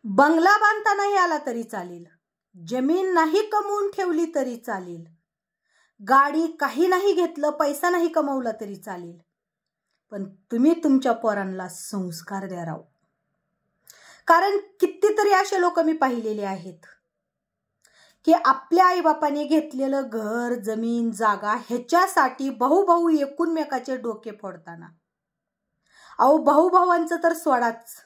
बंगला बांधता नाही आला तरी चालेल, जमीन नाही कमवून ठेवली तरी चालेल, गाडी काही नाही घेतलं, पैसा नाही कमवला तरी चालेल, पण तुम्ही तुमच्या पोरांना संस्कार द्या राव. कारण कितीतरी असे लोक मी पाहिलेले आहेत की आपल्या आईबापाने घेतलेलं घर, जमीन, जागा ह्याच्यासाठी भाऊ एकूणमेकाचे डोके फोडताना, अहो भाऊभावांचं तर सोडाच,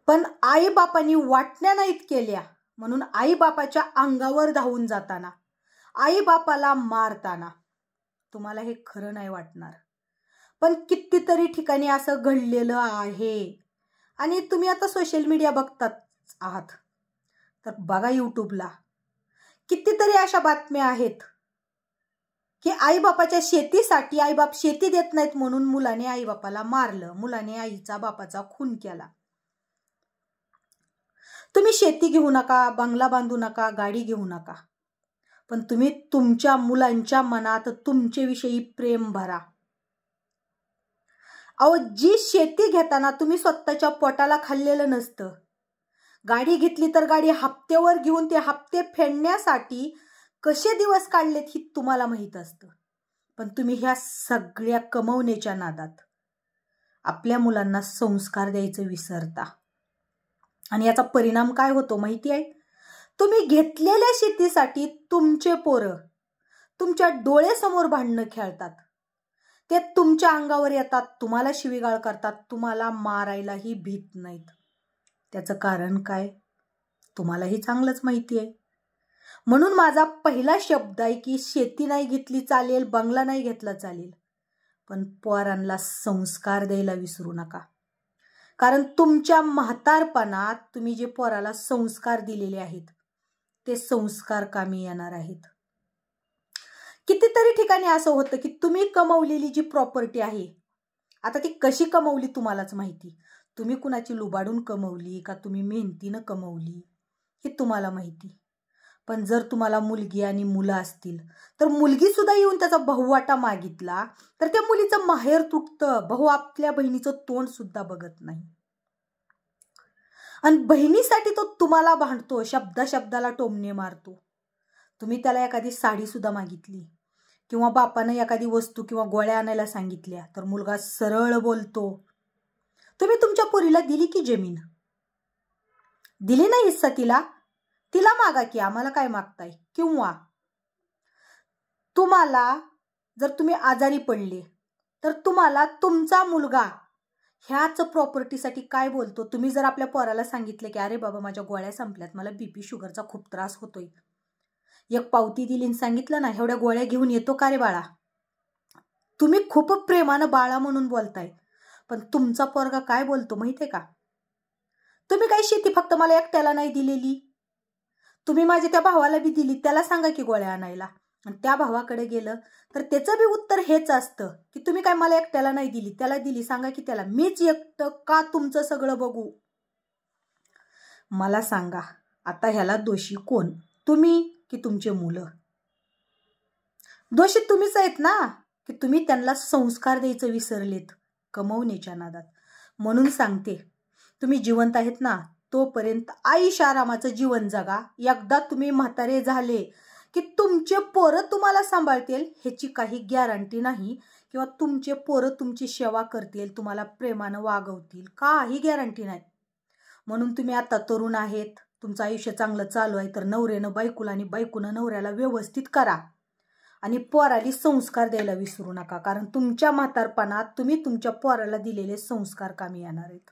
पण आईबापांनी वाटण्या नाहीत केल्या म्हणून आईबापाच्या अंगावर धावून जाताना, आईबापाला मारताना तुम्हाला हे खरं नाही वाटणार, पण कितीतरी ठिकाणी असं घडलेलं आहे. आणि तुम्ही आता सोशल मीडिया बघतात आहात तर बघा, यूट्यूबला कितीतरी अशा बातम्या आहेत की आईबापाच्या शेतीसाठी आईबाप शेती देत नाहीत म्हणून मुलाने आईबापाला मारलं, मुलाने आईचा बापाचा खून केला. तुम्ही शेती घेऊ नका, बंगला बांधू नका, गाडी घेऊ नका, पण तुम्ही तुमच्या मुलांच्या मनात तुमचे विषयी प्रेम भरा. अहो, जी शेती घेताना तुम्ही स्वतःच्या पोटाला खाल्लेलं नसतं, गाडी घेतली तर गाडी हप्त्यावर घेऊन ते हप्ते फेडण्यासाठी कसे दिवस काढलेत ही तुम्हाला माहित असतं, पण तुम्ही ह्या सगळ्या कमवण्याच्या नादात आपल्या मुलांना संस्कार द्यायचं विसरता. आणि याचा परिणाम काय होतो माहिती आहे? तुम्ही घेतलेल्या शेतीसाठी तुमचे पोरं तुमच्या डोळ्यासमोर भांडणं खेळतात, ते तुमच्या अंगावर येतात, तुम्हाला शिवीगाळ करतात, तुम्हाला मारायलाही भीत नाहीत. त्याचं कारण काय तुम्हालाही चांगलंच माहिती आहे. म्हणून माझा पहिला शब्द आहे की शेती नाही घेतली चालेल, बंगला नाही घेतला चालेल, पण पोरांना संस्कार द्यायला विसरू नका. कारण तुमच्या म्हातारपणात तुम्ही जे पोराला संस्कार दिलेले आहेत ते संस्कार कामी येणार आहेत. कितीतरी ठिकाणी असं होतं की तुम्ही कमवलेली जी प्रॉपर्टी आहे, आता ती कशी कमवली तुम्हालाच माहिती. तुम्ही कुणाची लुबाडून कमवली का तुम्ही मेहनतीनं कमवली हे तुम्हाला माहिती. पण जर तुम्हाला मुलगी आणि मुलं असतील तर मुलगी सुद्धा येऊन त्याचा बहुवाटा मागितला तर त्या मुलीचं माहेर तुटतं. भाऊ आपल्या बहिणीचं तोंड सुद्धा बघत नाही, आणि बहिणीसाठी तो तुम्हाला भांडतो, शब्दाला टोमणे मारतो. तुम्ही त्याला एखादी साडी सुद्धा मागितली किंवा बापानं एखादी वस्तू किंवा गोळ्या आणायला सांगितल्या तर मुलगा सरळ बोलतो. तुम्ही तुमच्या पोरीला दिली की जमीन? दिली नाही हिस्सा तिला मागा की, आम्हाला काय मागताय? किंवा तुम्हाला जर तुम्ही आजारी पडले तर तुम्हाला तुमचा मुलगा ह्याच प्रॉपर्टीसाठी काय बोलतो? तुम्ही जर आपल्या पोराला सांगितलं की अरे बाबा माझ्या गोळ्या संपल्यात, मला बीपी शुगरचा खूप त्रास होतोय, एक पावती दिली आणि सांगितलं ना एवढ्या गोळ्या घेऊन येतो का रे बाळा, तुम्ही खूप प्रेमानं बाळा म्हणून बोलताय, पण तुमचा पोरगा काय बोलतो माहितीये का? तुम्ही काय शेती फक्त मला एकट्याला नाही दिलेली, तुम्ही माझ्या त्या भावाला बी दिली, त्याला सांगा की गोळ्या आणायला. आणि त्या भावाकडे गेलं तर त्याचं बी उत्तर हेच असतं की तुम्ही काय मला एकट्याला नाही दिली, त्याला दिली, सांगा की त्याला, मीच एकटं का तुमचं सगळं बघू? मला सांगा आता ह्याला दोषी कोण, तुम्ही की तुमचे मुलं? दोषी तुम्हीच आहेत ना, की तुम्ही त्यांना संस्कार द्यायचं विसरलेत कमवण्याच्या नादात. म्हणून सांगते, तुम्ही जिवंत आहेत ना तोपर्यंत आरामाचं जीवन जगा. एकदा तुम्ही म्हातारे झाले की तुमचे पोरं तुम्हाला सांभाळतील ह्याची काही गॅरंटी नाही, किंवा तुमचे पोरं तुमची सेवा करतील, तुम्हाला प्रेमानं वागवतील, काही गॅरंटी नाही. म्हणून तुम्ही आता तरुण आहेत, तुमचं आयुष्य चांगलं चालू आहे तर नवऱ्यानं बायकोला आणि बायकोनं नवऱ्याला व्यवस्थित करा आणि पोराला संस्कार द्यायला विसरू नका. कारण तुमच्या म्हातारपणात तुम्ही तुमच्या पोराला दिलेले संस्कार कामी येणार आहेत.